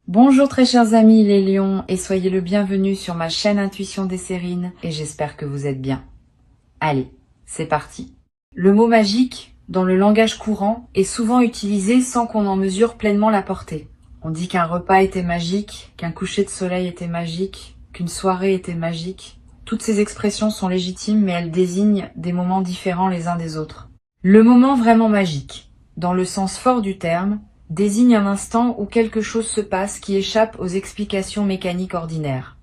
Bonjour très chers amis les lions et soyez le bienvenu sur ma chaîne Intuition des Sérines et j'espère que vous êtes bien. Allez, c'est parti. Le mot magique, dans le langage courant, est souvent utilisé sans qu'on en mesure pleinement la portée. On dit qu'un repas était magique, qu'un coucher de soleil était magique, qu'une soirée était magique. Toutes ces expressions sont légitimes mais elles désignent des moments différents les uns des autres. Le moment vraiment magique, dans le sens fort du terme, désigne un instant où quelque chose se passe qui échappe aux explications mécaniques ordinaires.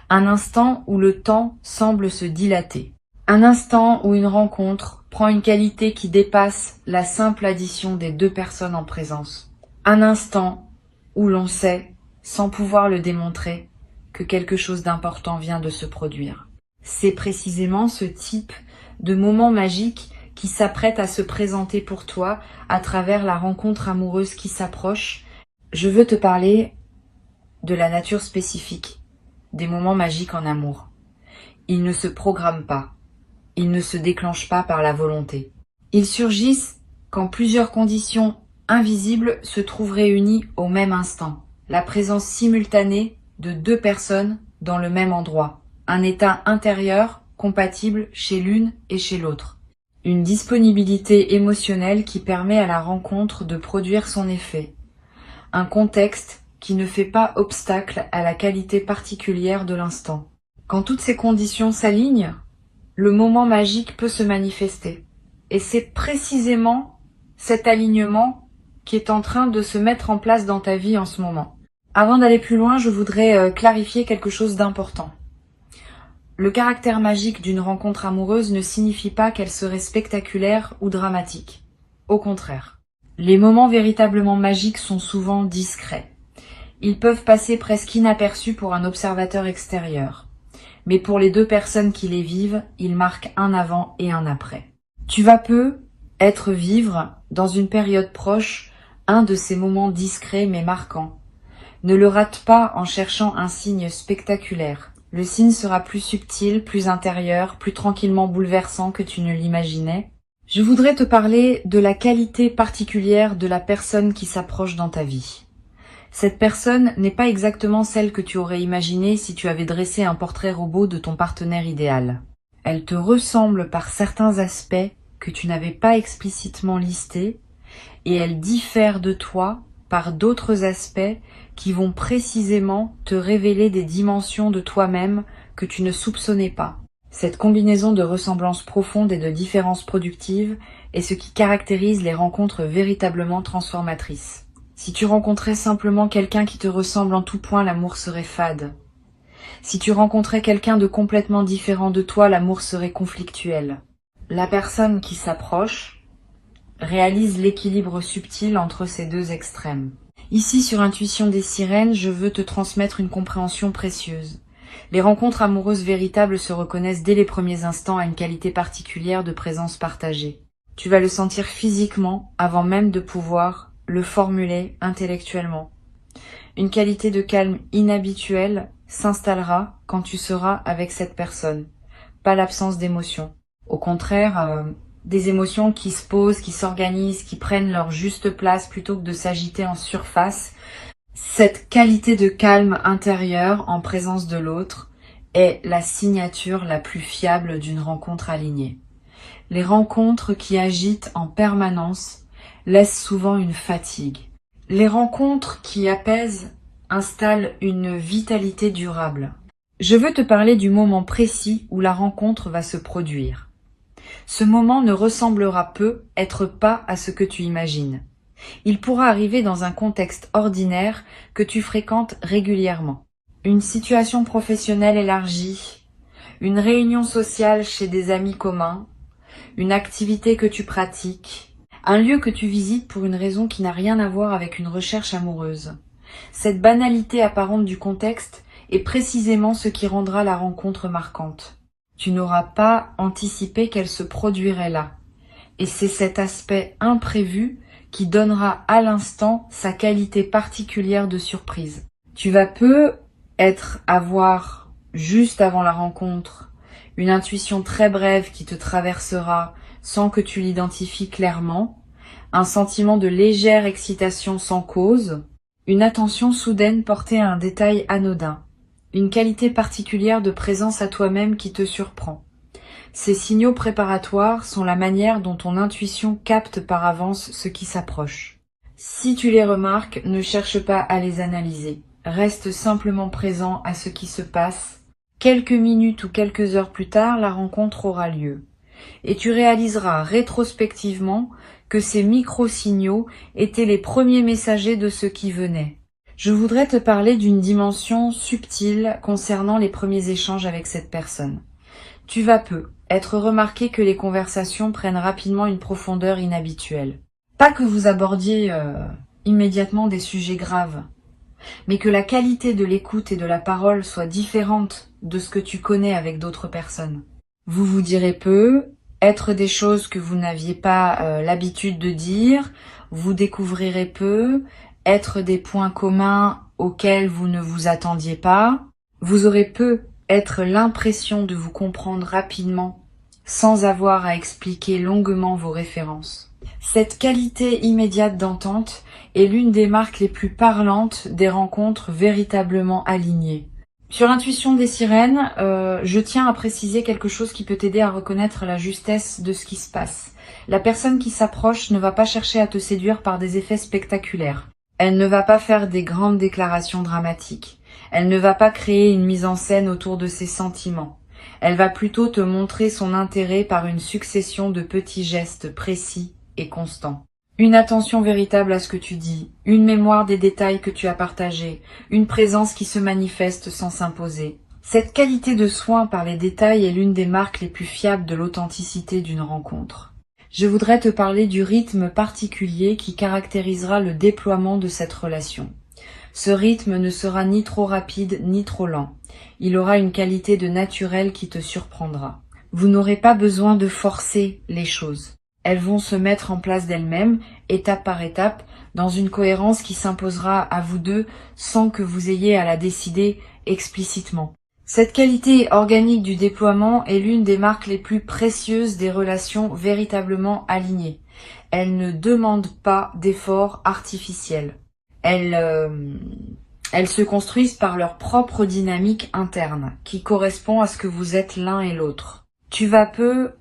Un instant où le temps semble se dilater. Un instant où une rencontre prend une qualité qui dépasse la simple addition des deux personnes en présence. Un instant où l'on sait, sans pouvoir le démontrer, que quelque chose d'important vient de se produire. C'est précisément ce type de moment magique qui s'apprête à se présenter pour toi à travers la rencontre amoureuse qui s'approche. Je veux te parler de la nature spécifique des moments magiques en amour. Ils ne se programment pas, ils ne se déclenchent pas par la volonté. Ils surgissent quand plusieurs conditions invisibles se trouvent réunies au même instant. La présence simultanée de deux personnes dans le même endroit. Un état intérieur compatible chez l'une et chez l'autre. Une disponibilité émotionnelle qui permet à la rencontre de produire son effet. Un contexte qui ne fait pas obstacle à la qualité particulière de l'instant. Quand toutes ces conditions s'alignent, le moment magique peut se manifester. Et c'est précisément cet alignement qui est en train de se mettre en place dans ta vie en ce moment. Avant d'aller plus loin, je voudrais clarifier quelque chose d'important. Le caractère magique d'une rencontre amoureuse ne signifie pas qu'elle serait spectaculaire ou dramatique. Au contraire. Les moments véritablement magiques sont souvent discrets. Ils peuvent passer presque inaperçus pour un observateur extérieur. Mais pour les deux personnes qui les vivent, ils marquent un avant et un après. Tu vas vivre, dans une période proche, un de ces moments discrets mais marquants. Ne le rate pas en cherchant un signe spectaculaire. Le signe sera plus subtil, plus intérieur, plus tranquillement bouleversant que tu ne l'imaginais. Je voudrais te parler de la qualité particulière de la personne qui s'approche dans ta vie. Cette personne n'est pas exactement celle que tu aurais imaginée si tu avais dressé un portrait robot de ton partenaire idéal. Elle te ressemble par certains aspects que tu n'avais pas explicitement listés et elle diffère de toi par d'autres aspects qui vont précisément te révéler des dimensions de toi-même que tu ne soupçonnais pas. Cette combinaison de ressemblances profondes et de différences productives est ce qui caractérise les rencontres véritablement transformatrices. Si tu rencontrais simplement quelqu'un qui te ressemble en tout point, l'amour serait fade. Si tu rencontrais quelqu'un de complètement différent de toi, l'amour serait conflictuel. La personne qui s'approche réalise l'équilibre subtil entre ces deux extrêmes. Ici, sur Intuition des Sirènes, je veux te transmettre une compréhension précieuse. Les rencontres amoureuses véritables se reconnaissent dès les premiers instants à une qualité particulière de présence partagée. Tu vas le sentir physiquement avant même de pouvoir le formuler intellectuellement. Une qualité de calme inhabituelle s'installera quand tu seras avec cette personne, pas l'absence d'émotion. Au contraire, des émotions qui se posent, qui s'organisent, qui prennent leur juste place plutôt que de s'agiter en surface. Cette qualité de calme intérieur en présence de l'autre est la signature la plus fiable d'une rencontre alignée. Les rencontres qui agitent en permanence laissent souvent une fatigue. Les rencontres qui apaisent installent une vitalité durable. Je veux te parler du moment précis où la rencontre va se produire. Ce moment ne ressemblera être pas à ce que tu imagines. Il pourra arriver dans un contexte ordinaire que tu fréquentes régulièrement. Une situation professionnelle élargie, une réunion sociale chez des amis communs, une activité que tu pratiques, un lieu que tu visites pour une raison qui n'a rien à voir avec une recherche amoureuse. Cette banalité apparente du contexte est précisément ce qui rendra la rencontre marquante. Tu n'auras pas anticipé qu'elle se produirait là. Et c'est cet aspect imprévu qui donnera à l'instant sa qualité particulière de surprise. Tu vas avoir, juste avant la rencontre, une intuition très brève qui te traversera sans que tu l'identifies clairement, un sentiment de légère excitation sans cause, Une attention soudaine portée à un détail anodin. Une qualité particulière de présence à toi-même qui te surprend. Ces signaux préparatoires sont la manière dont ton intuition capte par avance ce qui s'approche. Si tu les remarques, ne cherche pas à les analyser. Reste simplement présent à ce qui se passe. Quelques minutes ou quelques heures plus tard, la rencontre aura lieu. Et tu réaliseras rétrospectivement que ces micro-signaux étaient les premiers messagers de ce qui venait. Je voudrais te parler d'une dimension subtile concernant les premiers échanges avec cette personne. Tu vas peu être remarqué que les conversations prennent rapidement une profondeur inhabituelle. Pas que vous abordiez immédiatement des sujets graves, mais que la qualité de l'écoute et de la parole soit différente de ce que tu connais avec d'autres personnes. Vous vous direz peu, être des choses que vous n'aviez pas l'habitude de dire, vous découvrirez peu, être des points communs auxquels vous ne vous attendiez pas, vous aurez peu être l'impression de vous comprendre rapidement sans avoir à expliquer longuement vos références. Cette qualité immédiate d'entente est l'une des marques les plus parlantes des rencontres véritablement alignées. Sur l'intuition des sirènes, je tiens à préciser quelque chose qui peut t'aider à reconnaître la justesse de ce qui se passe. La personne qui s'approche ne va pas chercher à te séduire par des effets spectaculaires. Elle ne va pas faire des grandes déclarations dramatiques. Elle ne va pas créer une mise en scène autour de ses sentiments. Elle va plutôt te montrer son intérêt par une succession de petits gestes précis et constants. Une attention véritable à ce que tu dis, une mémoire des détails que tu as partagés, une présence qui se manifeste sans s'imposer. Cette qualité de soin par les détails est l'une des marques les plus fiables de l'authenticité d'une rencontre. Je voudrais te parler du rythme particulier qui caractérisera le déploiement de cette relation. Ce rythme ne sera ni trop rapide ni trop lent. Il aura une qualité de naturel qui te surprendra. Vous n'aurez pas besoin de forcer les choses. Elles vont se mettre en place d'elles-mêmes, étape par étape, dans une cohérence qui s'imposera à vous deux sans que vous ayez à la décider explicitement. Cette qualité organique du déploiement est l'une des marques les plus précieuses des relations véritablement alignées. Elle ne demande pas d'efforts artificiels. Elles se construisent par leur propre dynamique interne, qui correspond à ce que vous êtes l'un et l'autre. Tu vas peu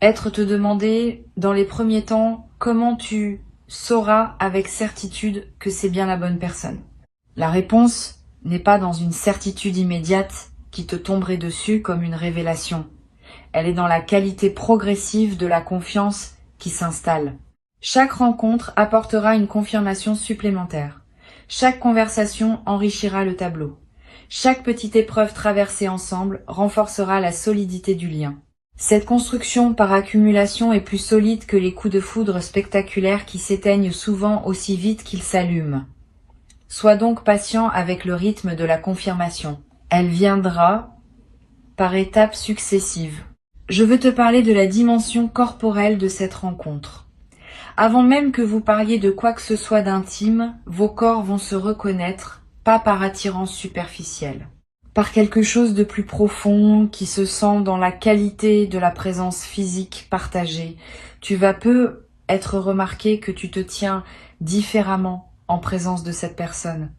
être te demander, dans les premiers temps, comment tu sauras avec certitude que c'est bien la bonne personne. La réponse n'est pas dans une certitude immédiate qui te tomberait dessus comme une révélation. Elle est dans la qualité progressive de la confiance qui s'installe. Chaque rencontre apportera une confirmation supplémentaire. Chaque conversation enrichira le tableau. Chaque petite épreuve traversée ensemble renforcera la solidité du lien. Cette construction par accumulation est plus solide que les coups de foudre spectaculaires qui s'éteignent souvent aussi vite qu'ils s'allument. Sois donc patient avec le rythme de la confirmation. Elle viendra par étapes successives. Je veux te parler de la dimension corporelle de cette rencontre. Avant même que vous parliez de quoi que ce soit d'intime, vos corps vont se reconnaître, pas par attirance superficielle. Par quelque chose de plus profond qui se sent dans la qualité de la présence physique partagée. Tu vas peu être remarqué que tu te tiens différemment en présence de cette personne,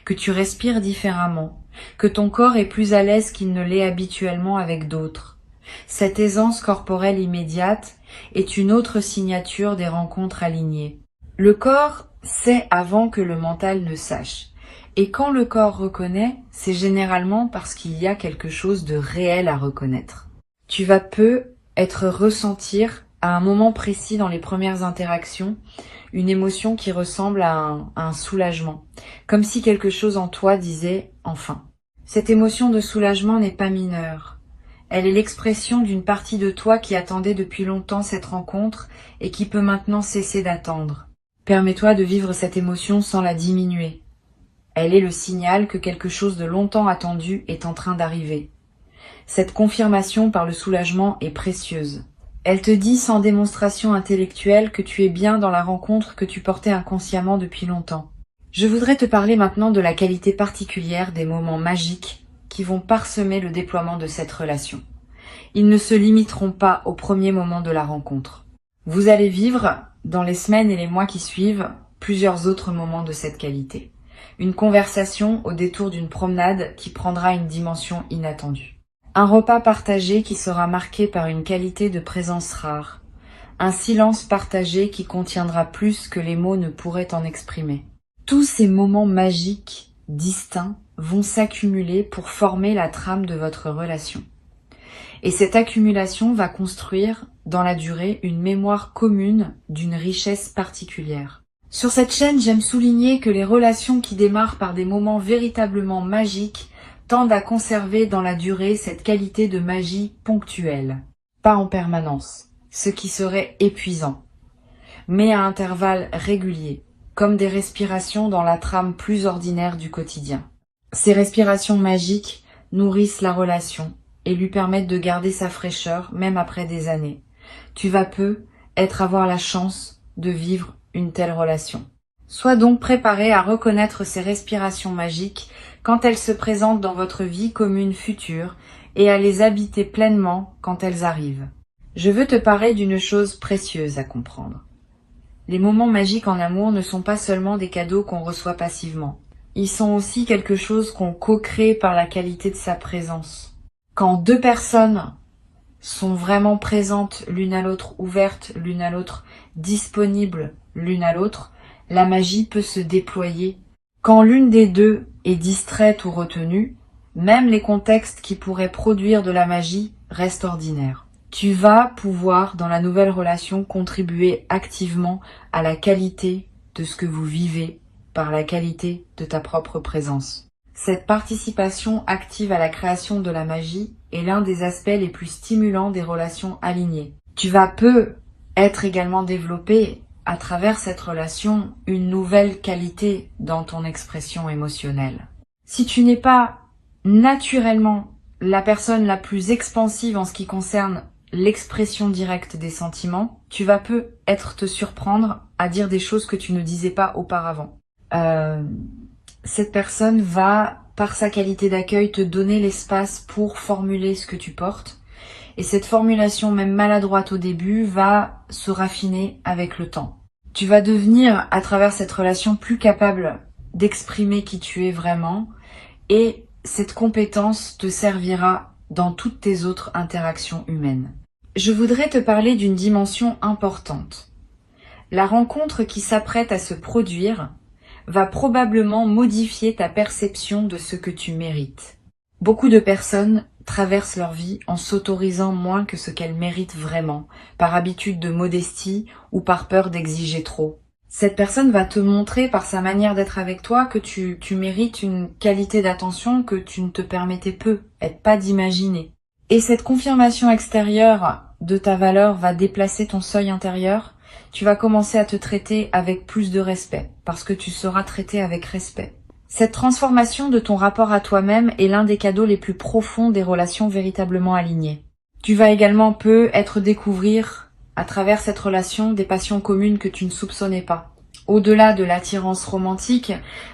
que tu respires différemment, que ton corps est plus à l'aise qu'il ne l'est habituellement avec d'autres. Cette aisance corporelle immédiate est une autre signature des rencontres alignées. Le corps sait avant que le mental ne sache. Et quand le corps reconnaît, c'est généralement parce qu'il y a quelque chose de réel à reconnaître. Tu vas peu être ressentir à un moment précis dans les premières interactions une émotion qui ressemble à un soulagement, comme si quelque chose en toi disait « enfin ». Cette émotion de soulagement n'est pas mineure. Elle est l'expression d'une partie de toi qui attendait depuis longtemps cette rencontre et qui peut maintenant cesser d'attendre. Permets-toi de vivre cette émotion sans la diminuer. Elle est le signal que quelque chose de longtemps attendu est en train d'arriver. Cette confirmation par le soulagement est précieuse. Elle te dit sans démonstration intellectuelle que tu es bien dans la rencontre que tu portais inconsciemment depuis longtemps. Je voudrais te parler maintenant de la qualité particulière des moments magiques qui vont parsemer le déploiement de cette relation. Ils ne se limiteront pas au premier moment de la rencontre. Vous allez vivre, dans les semaines et les mois qui suivent, plusieurs autres moments de cette qualité. une conversation au détour d'une promenade qui prendra une dimension inattendue. Un repas partagé qui sera marqué par une qualité de présence rare. Un silence partagé qui contiendra plus que les mots ne pourraient en exprimer. Tous ces moments magiques, distincts, vont s'accumuler pour former la trame de votre relation. Et cette accumulation va construire, dans la durée, une mémoire commune d'une richesse particulière. Sur cette chaîne, j'aime souligner que les relations qui démarrent par des moments véritablement magiques tendent à conserver dans la durée cette qualité de magie ponctuelle, pas en permanence, ce qui serait épuisant, mais à intervalles réguliers, comme des respirations dans la trame plus ordinaire du quotidien. Ces respirations magiques nourrissent la relation et lui permettent de garder sa fraîcheur même après des années. Tu vas peu avoir la chance de vivre une telle relation. Sois donc préparé à reconnaître ces respirations magiques quand elles se présentent dans votre vie commune future et à les habiter pleinement quand elles arrivent. Je veux te parler d'une chose précieuse à comprendre. Les moments magiques en amour ne sont pas seulement des cadeaux qu'on reçoit passivement. Ils sont aussi quelque chose qu'on co-crée par la qualité de sa présence. Quand deux personnes sont vraiment présentes l'une à l'autre, ouvertes l'une à l'autre, disponibles l'une à l'autre, la magie peut se déployer. Quand l'une des deux est distraite ou retenue, même les contextes qui pourraient produire de la magie restent ordinaires. Tu vas pouvoir, dans la nouvelle relation, contribuer activement à la qualité de ce que vous vivez par la qualité de ta propre présence. Cette participation active à la création de la magie est l'un des aspects les plus stimulants des relations alignées. Tu vas peu être également développé à travers cette relation une nouvelle qualité dans ton expression émotionnelle. Si tu n'es pas naturellement la personne la plus expansive en ce qui concerne l'expression directe des sentiments, tu vas peu te surprendre à dire des choses que tu ne disais pas auparavant. Cette personne va, par sa qualité d'accueil, te donner l'espace pour formuler ce que tu portes. Et cette formulation, même maladroite au début, va se raffiner avec le temps. Tu vas devenir, à travers cette relation, plus capable d'exprimer qui tu es vraiment. Et cette compétence te servira dans toutes tes autres interactions humaines. Je voudrais te parler d'une dimension importante. La rencontre qui s'apprête à se produire va probablement modifier ta perception de ce que tu mérites. Beaucoup de personnes traversent leur vie en s'autorisant moins que ce qu'elles méritent vraiment, par habitude de modestie ou par peur d'exiger trop. Cette personne va te montrer par sa manière d'être avec toi que tu mérites une qualité d'attention que tu ne te permettais peu, pas d'imaginer. Et cette confirmation extérieure de ta valeur va déplacer ton seuil intérieur. Tu vas commencer à te traiter avec plus de respect, parce que tu seras traité avec respect. Cette transformation de ton rapport à toi-même est l'un des cadeaux les plus profonds des relations véritablement alignées. Tu vas également découvrir, à travers cette relation, des passions communes que tu ne soupçonnais pas. Au-delà de l'attirance romantique,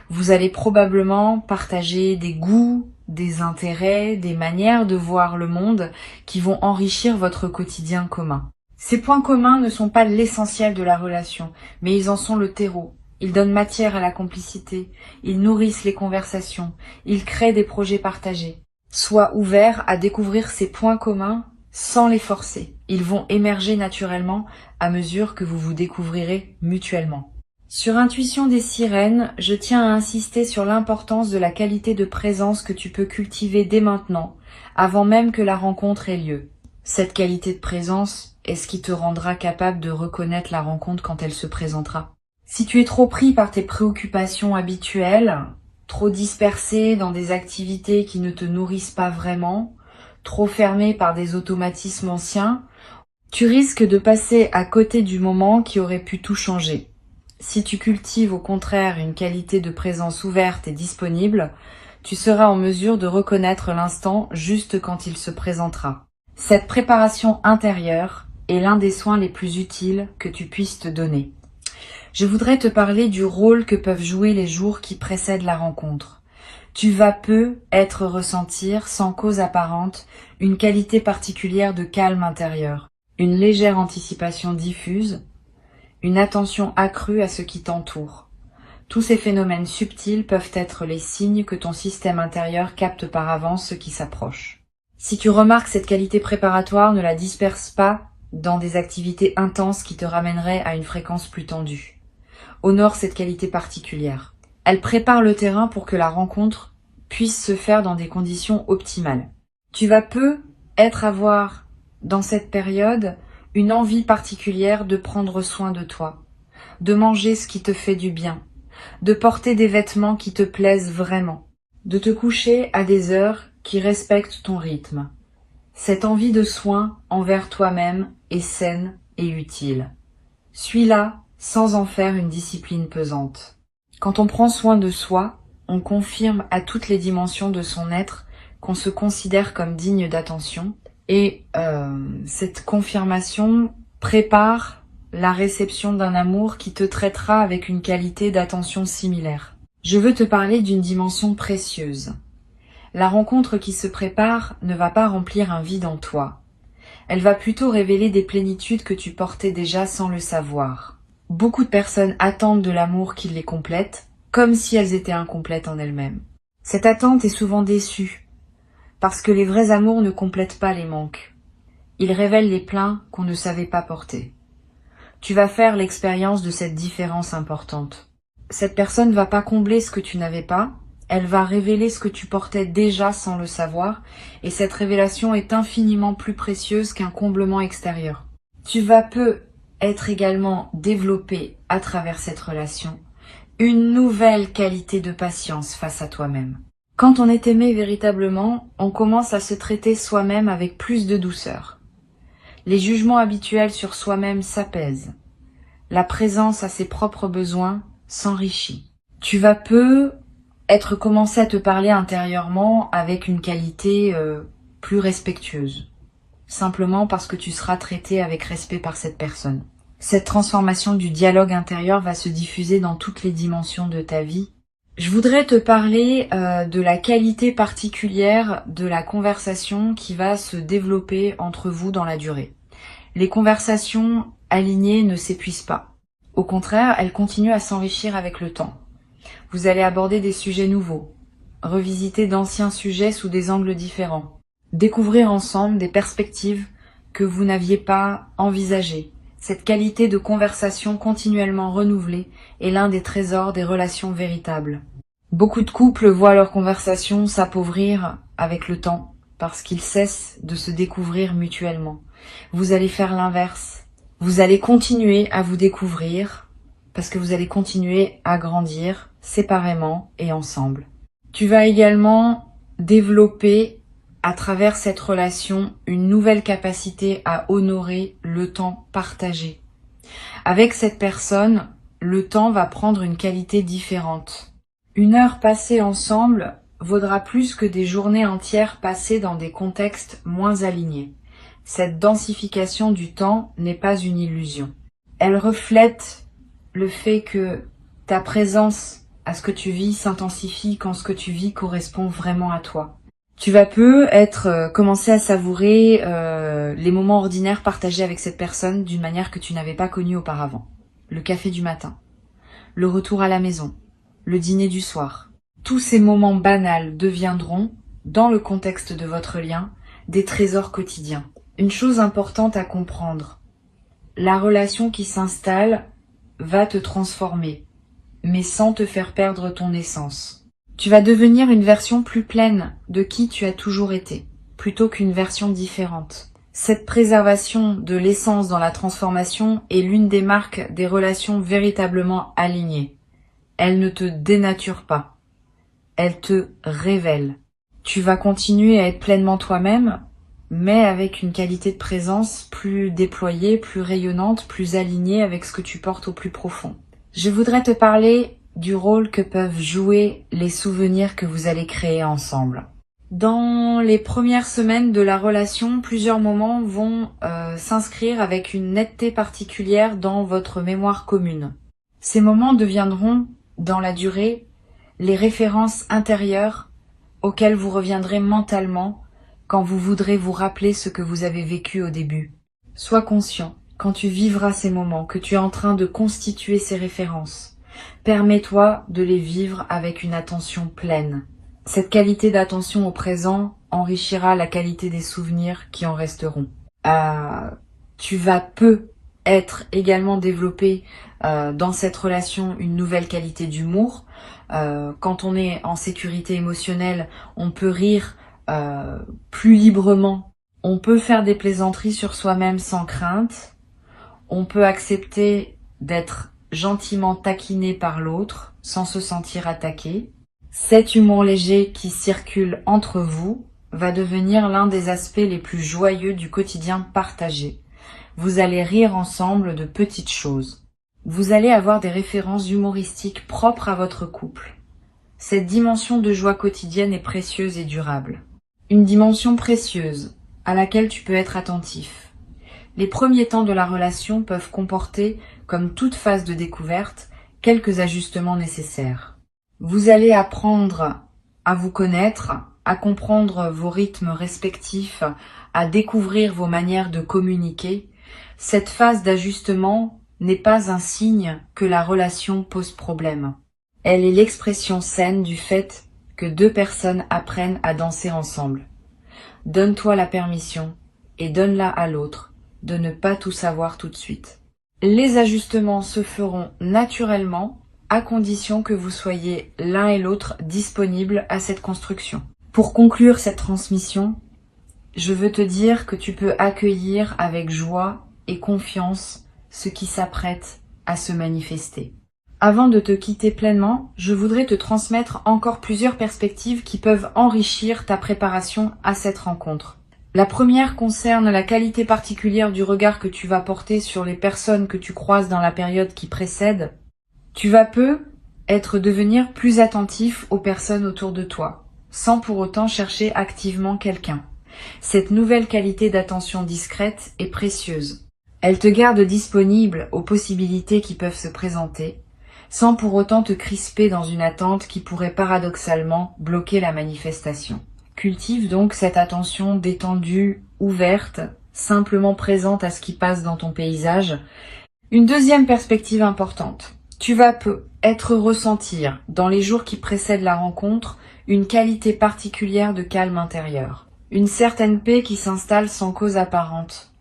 vous allez probablement partager des goûts, des intérêts, des manières de voir le monde qui vont enrichir votre quotidien commun. Ces points communs ne sont pas l'essentiel de la relation, mais ils en sont le terreau. Ils donnent matière à la complicité, ils nourrissent les conversations, ils créent des projets partagés. Sois ouvert à découvrir ces points communs sans les forcer. Ils vont émerger naturellement à mesure que vous vous découvrirez mutuellement. Sur Intuition des sirènes, je tiens à insister sur l'importance de la qualité de présence que tu peux cultiver dès maintenant, avant même que la rencontre ait lieu. Cette qualité de présence est ce qui te rendra capable de reconnaître la rencontre quand elle se présentera. Si tu es trop pris par tes préoccupations habituelles, trop dispersé dans des activités qui ne te nourrissent pas vraiment, trop fermé par des automatismes anciens, tu risques de passer à côté du moment qui aurait pu tout changer. Si tu cultives au contraire une qualité de présence ouverte et disponible, tu seras en mesure de reconnaître l'instant juste quand il se présentera. Cette préparation intérieure est l'un des soins les plus utiles que tu puisses te donner. Je voudrais te parler du rôle que peuvent jouer les jours qui précèdent la rencontre. Tu vas ressentir, sans cause apparente, une qualité particulière de calme intérieur, une légère anticipation diffuse, une attention accrue à ce qui t'entoure. Tous ces phénomènes subtils peuvent être les signes que ton système intérieur capte par avance ce qui s'approche. Si tu remarques cette qualité préparatoire, ne la disperse pas dans des activités intenses qui te ramèneraient à une fréquence plus tendue. Honore cette qualité particulière. Elle prépare le terrain pour que la rencontre puisse se faire dans des conditions optimales. Tu vas avoir dans cette période une envie particulière de prendre soin de toi, de manger ce qui te fait du bien, de porter des vêtements qui te plaisent vraiment, de te coucher à des heures qui respectent ton rythme. Cette envie de soin envers toi-même est saine et utile. Suis-la sans en faire une discipline pesante. Quand on prend soin de soi, on confirme à toutes les dimensions de son être qu'on se considère comme digne d'attention et cette confirmation prépare la réception d'un amour qui te traitera avec une qualité d'attention similaire. Je veux te parler d'une dimension précieuse. La rencontre qui se prépare ne va pas remplir un vide en toi. Elle va plutôt révéler des plénitudes que tu portais déjà sans le savoir. Beaucoup de personnes attendent de l'amour qui les complète, comme si elles étaient incomplètes en elles-mêmes. Cette attente est souvent déçue, parce que les vrais amours ne complètent pas les manques. Ils révèlent les pleins qu'on ne savait pas porter. Tu vas faire l'expérience de cette différence importante. Cette personne ne va pas combler ce que tu n'avais pas, elle va révéler ce que tu portais déjà sans le savoir, et cette révélation est infiniment plus précieuse qu'un comblement extérieur. Tu vas être également développé à travers cette relation une nouvelle qualité de patience face à toi-même. Quand on est aimé véritablement, on commence à se traiter soi-même avec plus de douceur. Les jugements habituels sur soi-même s'apaisent. La présence à ses propres besoins s'enrichit. Tu vas être commencé à te parler intérieurement avec une qualité plus respectueuse. Simplement parce que tu seras traité avec respect par cette personne. Cette transformation du dialogue intérieur va se diffuser dans toutes les dimensions de ta vie. Je voudrais te parler de la qualité particulière de la conversation qui va se développer entre vous dans la durée. Les conversations alignées ne s'épuisent pas. Au contraire, elles continuent à s'enrichir avec le temps. Vous allez aborder des sujets nouveaux, revisiter d'anciens sujets sous des angles différents, découvrir ensemble des perspectives que vous n'aviez pas envisagées. Cette qualité de conversation continuellement renouvelée est l'un des trésors des relations véritables. Beaucoup de couples voient leur conversation s'appauvrir avec le temps parce qu'ils cessent de se découvrir mutuellement. Vous allez faire l'inverse. Vous allez continuer à vous découvrir parce que vous allez continuer à grandir séparément et ensemble. Tu vas également développer à travers cette relation une nouvelle capacité à honorer le temps partagé. Avec cette personne, le temps va prendre une qualité différente. Une heure passée ensemble vaudra plus que des journées entières passées dans des contextes moins alignés. Cette densification du temps n'est pas une illusion. Elle reflète le fait que ta présence à ce que tu vis s'intensifie quand ce que tu vis correspond vraiment à toi. Tu vas commencer à savourer les moments ordinaires partagés avec cette personne d'une manière que tu n'avais pas connue auparavant. Le café du matin, le retour à la maison, le dîner du soir. Tous ces moments banals deviendront, dans le contexte de votre lien, des trésors quotidiens. Une chose importante à comprendre, la relation qui s'installe va te transformer, mais sans te faire perdre ton essence. Tu vas devenir une version plus pleine de qui tu as toujours été, plutôt qu'une version différente. Cette préservation de l'essence dans la transformation est l'une des marques des relations véritablement alignées. Elle ne te dénature pas, elle te révèle. Tu vas continuer à être pleinement toi-même, mais avec une qualité de présence plus déployée, plus rayonnante, plus alignée avec ce que tu portes au plus profond. Je voudrais te parler du rôle que peuvent jouer les souvenirs que vous allez créer ensemble. Dans les premières semaines de la relation, plusieurs moments vont s'inscrire avec une netteté particulière dans votre mémoire commune. Ces moments deviendront, dans la durée, les références intérieures auxquelles vous reviendrez mentalement quand vous voudrez vous rappeler ce que vous avez vécu au début. Sois conscient, quand tu vivras ces moments, que tu es en train de constituer ces références. Permets-toi de les vivre avec une attention pleine. Cette qualité d'attention au présent enrichira la qualité des souvenirs qui en resteront. Tu vas être également développé dans cette relation une nouvelle qualité d'humour. Quand on est en sécurité émotionnelle, on peut rire plus librement. On peut faire des plaisanteries sur soi-même sans crainte. On peut accepter d'être gentiment taquiné par l'autre sans se sentir attaqué. Cet humour léger qui circule entre vous va devenir l'un des aspects les plus joyeux du quotidien partagé. Vous allez rire ensemble de petites choses. Vous allez avoir des références humoristiques propres à votre couple. Cette dimension de joie quotidienne est précieuse et durable. Une dimension précieuse à laquelle tu peux être attentif. Les premiers temps de la relation peuvent comporter, comme toute phase de découverte, quelques ajustements nécessaires. Vous allez apprendre à vous connaître, à comprendre vos rythmes respectifs, à découvrir vos manières de communiquer. Cette phase d'ajustement n'est pas un signe que la relation pose problème. Elle est l'expression saine du fait que deux personnes apprennent à danser ensemble. Donne-toi la permission et donne-la à l'autre de ne pas tout savoir tout de suite. Les ajustements se feront naturellement à condition que vous soyez l'un et l'autre disponibles à cette construction. Pour conclure cette transmission, je veux te dire que tu peux accueillir avec joie et confiance ce qui s'apprête à se manifester. Avant de te quitter pleinement, je voudrais te transmettre encore plusieurs perspectives qui peuvent enrichir ta préparation à cette rencontre. La première concerne la qualité particulière du regard que tu vas porter sur les personnes que tu croises dans la période qui précède. Tu vas devenir plus attentif aux personnes autour de toi, sans pour autant chercher activement quelqu'un. Cette nouvelle qualité d'attention discrète est précieuse. Elle te garde disponible aux possibilités qui peuvent se présenter, sans pour autant te crisper dans une attente qui pourrait paradoxalement bloquer la manifestation. Cultive donc cette attention détendue, ouverte, simplement présente à ce qui passe dans ton paysage. Une deuxième perspective importante. Tu vas ressentir, dans les jours qui précèdent la rencontre, une qualité particulière de calme intérieur. Une certaine paix qui s'installe sans cause apparente.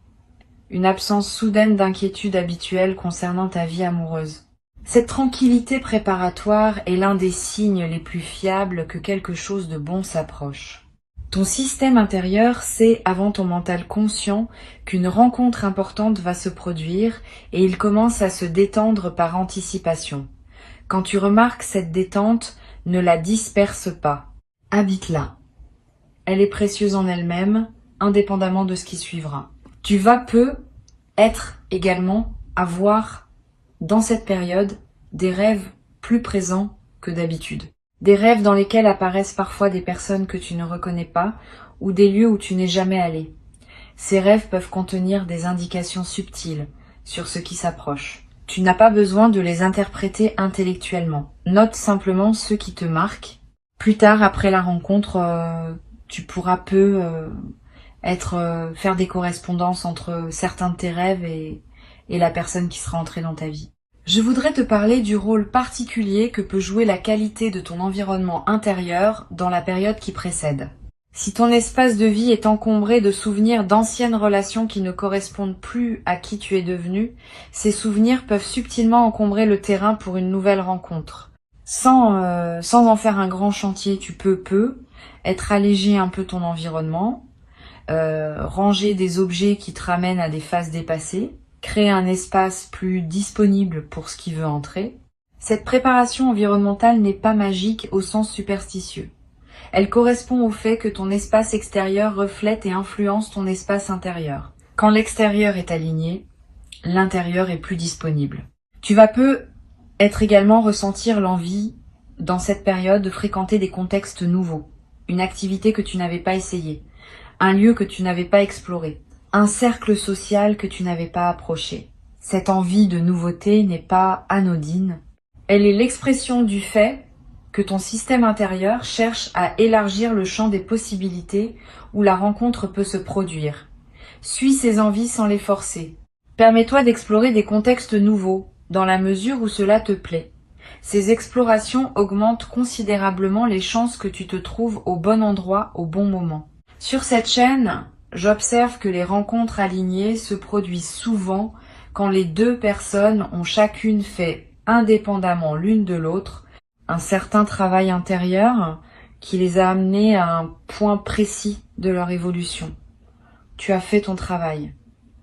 Une absence soudaine d'inquiétude habituelle concernant ta vie amoureuse. Cette tranquillité préparatoire est l'un des signes les plus fiables que quelque chose de bon s'approche. Ton système intérieur sait avant ton mental conscient qu'une rencontre importante va se produire et il commence à se détendre par anticipation. Quand tu remarques cette détente, ne la disperse pas. Habite-la. Elle est précieuse en elle-même, indépendamment de ce qui suivra. Tu vas avoir dans cette période des rêves plus présents que d'habitude. Des rêves dans lesquels apparaissent parfois des personnes que tu ne reconnais pas ou des lieux où tu n'es jamais allé. Ces rêves peuvent contenir des indications subtiles sur ce qui s'approche. Tu n'as pas besoin de les interpréter intellectuellement. Note simplement ceux qui te marquent. Plus tard, après la rencontre, tu pourras faire des correspondances entre certains de tes rêves et la personne qui sera entrée dans ta vie. Je voudrais te parler du rôle particulier que peut jouer la qualité de ton environnement intérieur dans la période qui précède. Si ton espace de vie est encombré de souvenirs d'anciennes relations qui ne correspondent plus à qui tu es devenu, ces souvenirs peuvent subtilement encombrer le terrain pour une nouvelle rencontre. Sans en faire un grand chantier, tu peux alléger un peu ton environnement, ranger des objets qui te ramènent à des phases dépassées, créer un espace plus disponible pour ce qui veut entrer. Cette préparation environnementale n'est pas magique au sens superstitieux. Elle correspond au fait que ton espace extérieur reflète et influence ton espace intérieur. Quand l'extérieur est aligné, l'intérieur est plus disponible. Tu vas également ressentir l'envie, dans cette période, de fréquenter des contextes nouveaux, une activité que tu n'avais pas essayée, un lieu que tu n'avais pas exploré, un cercle social que tu n'avais pas approché. Cette envie de nouveauté n'est pas anodine. Elle est l'expression du fait que ton système intérieur cherche à élargir le champ des possibilités où la rencontre peut se produire. Suis ces envies sans les forcer. Permets-toi d'explorer des contextes nouveaux, dans la mesure où cela te plaît. Ces explorations augmentent considérablement les chances que tu te trouves au bon endroit au bon moment. Sur cette chaîne, j'observe que les rencontres alignées se produisent souvent quand les deux personnes ont chacune fait, indépendamment l'une de l'autre, un certain travail intérieur qui les a amenés à un point précis de leur évolution. Tu as fait ton travail.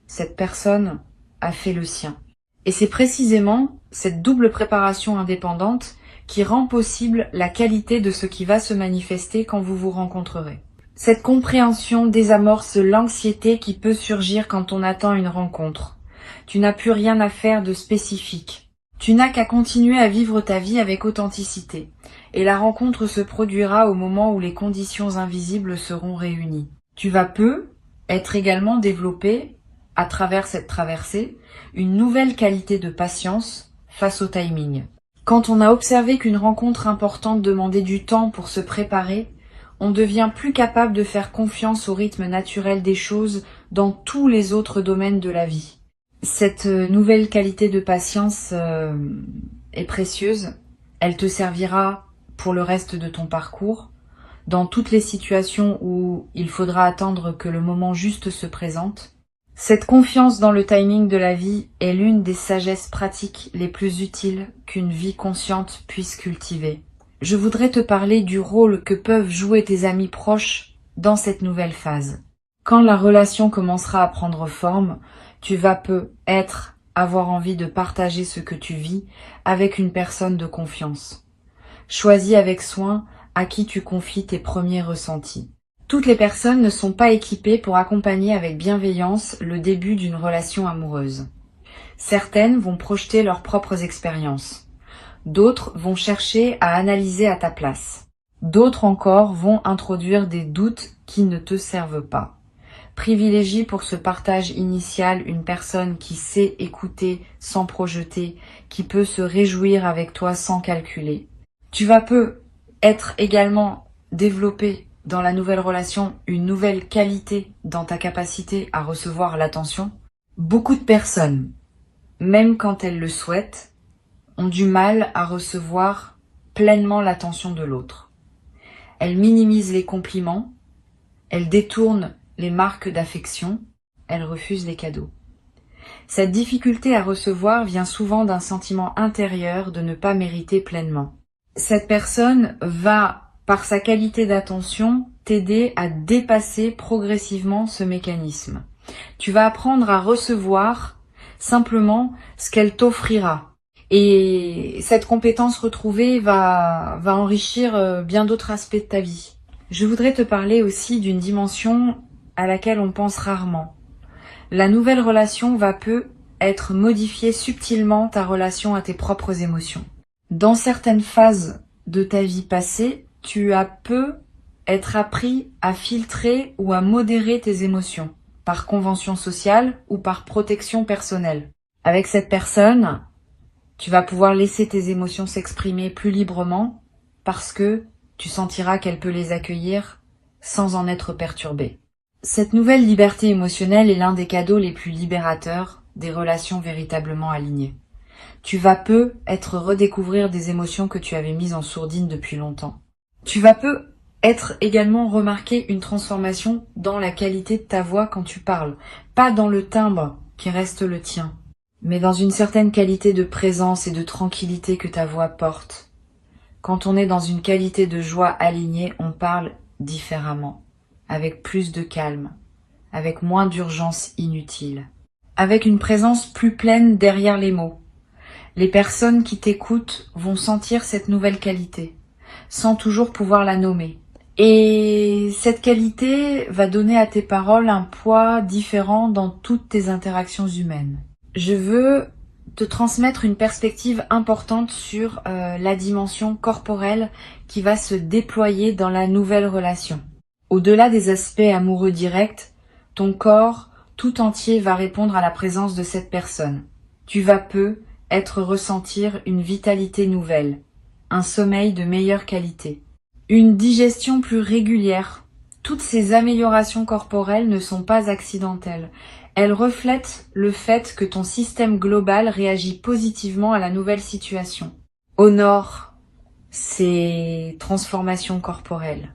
Cette personne a fait le sien. Et c'est précisément cette double préparation indépendante qui rend possible la qualité de ce qui va se manifester quand vous vous rencontrerez. Cette compréhension désamorce l'anxiété qui peut surgir quand on attend une rencontre. Tu n'as plus rien à faire de spécifique. Tu n'as qu'à continuer à vivre ta vie avec authenticité. Et la rencontre se produira au moment où les conditions invisibles seront réunies. Tu vas être également développé, à travers cette traversée, une nouvelle qualité de patience face au timing. Quand on a observé qu'une rencontre importante demandait du temps pour se préparer, on devient plus capable de faire confiance au rythme naturel des choses dans tous les autres domaines de la vie. Cette nouvelle qualité de patience est précieuse. Elle te servira pour le reste de ton parcours, dans toutes les situations où il faudra attendre que le moment juste se présente. Cette confiance dans le timing de la vie est l'une des sagesses pratiques les plus utiles qu'une vie consciente puisse cultiver. Je voudrais te parler du rôle que peuvent jouer tes amis proches dans cette nouvelle phase. Quand la relation commencera à prendre forme, tu vas avoir envie de partager ce que tu vis avec une personne de confiance. Choisis avec soin à qui tu confies tes premiers ressentis. Toutes les personnes ne sont pas équipées pour accompagner avec bienveillance le début d'une relation amoureuse. Certaines vont projeter leurs propres expériences. D'autres vont chercher à analyser à ta place. D'autres encore vont introduire des doutes qui ne te servent pas. Privilégie pour ce partage initial une personne qui sait écouter sans projeter, qui peut se réjouir avec toi sans calculer. Tu vas être également développé dans la nouvelle relation une nouvelle qualité dans ta capacité à recevoir l'attention. Beaucoup de personnes, même quand elles le souhaitent, ont du mal à recevoir pleinement l'attention de l'autre. Elles minimisent les compliments, elles détournent les marques d'affection, elles refusent les cadeaux. Cette difficulté à recevoir vient souvent d'un sentiment intérieur de ne pas mériter pleinement. Cette personne va, par sa qualité d'attention, t'aider à dépasser progressivement ce mécanisme. Tu vas apprendre à recevoir simplement ce qu'elle t'offrira. Et cette compétence retrouvée va enrichir bien d'autres aspects de ta vie. Je voudrais te parler aussi d'une dimension à laquelle on pense rarement. La nouvelle relation va être modifier subtilement ta relation à tes propres émotions. Dans certaines phases de ta vie passée, tu as être appris à filtrer ou à modérer tes émotions, par convention sociale ou par protection personnelle. Avec cette personne, tu vas pouvoir laisser tes émotions s'exprimer plus librement parce que tu sentiras qu'elle peut les accueillir sans en être perturbée. Cette nouvelle liberté émotionnelle est l'un des cadeaux les plus libérateurs des relations véritablement alignées. Tu vas être redécouvrir des émotions que tu avais mises en sourdine depuis longtemps. Tu vas être également remarquer une transformation dans la qualité de ta voix quand tu parles. Pas dans le timbre qui reste le tien, mais dans une certaine qualité de présence et de tranquillité que ta voix porte. Quand on est dans une qualité de joie alignée, on parle différemment, avec plus de calme, avec moins d'urgence inutile, avec une présence plus pleine derrière les mots. Les personnes qui t'écoutent vont sentir cette nouvelle qualité, sans toujours pouvoir la nommer. Et cette qualité va donner à tes paroles un poids différent dans toutes tes interactions humaines. Je veux te transmettre une perspective importante sur la dimension corporelle qui va se déployer dans la nouvelle relation. Au-delà des aspects amoureux directs, ton corps tout entier va répondre à la présence de cette personne. Tu vas ressentir une vitalité nouvelle, un sommeil de meilleure qualité, une digestion plus régulière. Toutes ces améliorations corporelles ne sont pas accidentelles. Elles reflètent le fait que ton système global réagit positivement à la nouvelle situation. Honore ces transformations corporelles.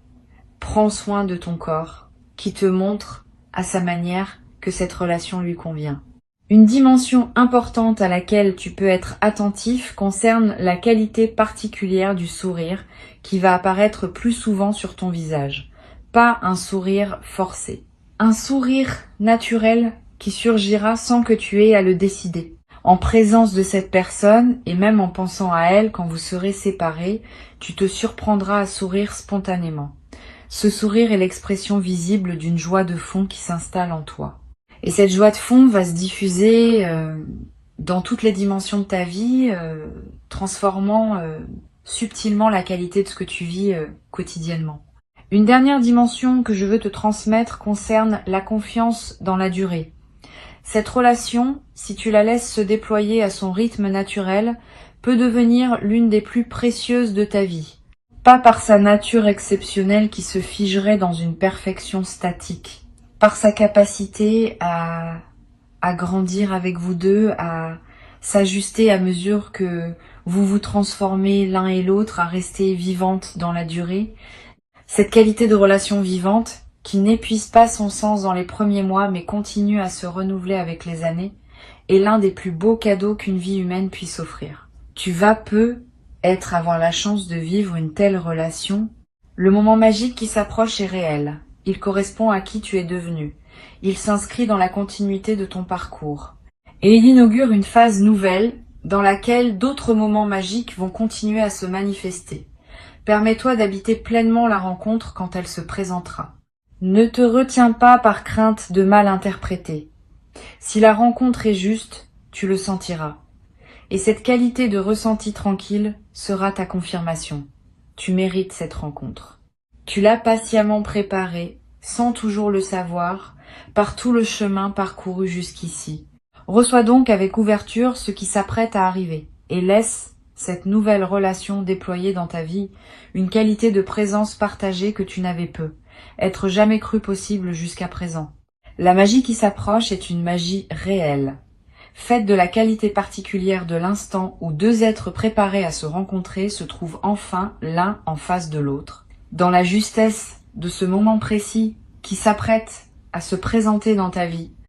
Prends soin de ton corps, qui te montre à sa manière que cette relation lui convient. Une dimension importante à laquelle tu peux être attentif concerne la qualité particulière du sourire qui va apparaître plus souvent sur ton visage. Pas un sourire forcé. Un sourire naturel qui surgira sans que tu aies à le décider. En présence de cette personne, et même en pensant à elle quand vous serez séparés, tu te surprendras à sourire spontanément. Ce sourire est l'expression visible d'une joie de fond qui s'installe en toi. Et cette joie de fond va se diffuser dans toutes les dimensions de ta vie, transformant subtilement la qualité de ce que tu vis quotidiennement. Une dernière dimension que je veux te transmettre concerne la confiance dans la durée. Cette relation, si tu la laisses se déployer à son rythme naturel, peut devenir l'une des plus précieuses de ta vie. Pas par sa nature exceptionnelle qui se figerait dans une perfection statique, par sa capacité à grandir avec vous deux, à s'ajuster à mesure que vous vous transformez l'un et l'autre, à rester vivante dans la durée. Cette qualité de relation vivante, qui n'épuise pas son sens dans les premiers mois mais continue à se renouveler avec les années, est l'un des plus beaux cadeaux qu'une vie humaine puisse offrir. Tu vas avoir la chance de vivre une telle relation. Le moment magique qui s'approche est réel. Il correspond à qui tu es devenu. Il s'inscrit dans la continuité de ton parcours. Et il inaugure une phase nouvelle dans laquelle d'autres moments magiques vont continuer à se manifester. Permets-toi d'habiter pleinement la rencontre quand elle se présentera. Ne te retiens pas par crainte de mal interpréter. Si la rencontre est juste, tu le sentiras. Et cette qualité de ressenti tranquille sera ta confirmation. Tu mérites cette rencontre. Tu l'as patiemment préparée, sans toujours le savoir, par tout le chemin parcouru jusqu'ici. Reçois donc avec ouverture ce qui s'apprête à arriver et laisse cette nouvelle relation déployer dans ta vie une qualité de présence partagée que tu n'avais peu, être jamais cru possible jusqu'à présent. La magie qui s'approche est une magie réelle, faite de la qualité particulière de l'instant où deux êtres préparés à se rencontrer se trouvent enfin l'un en face de l'autre. Dans la justesse de ce moment précis qui s'apprête à se présenter dans ta vie,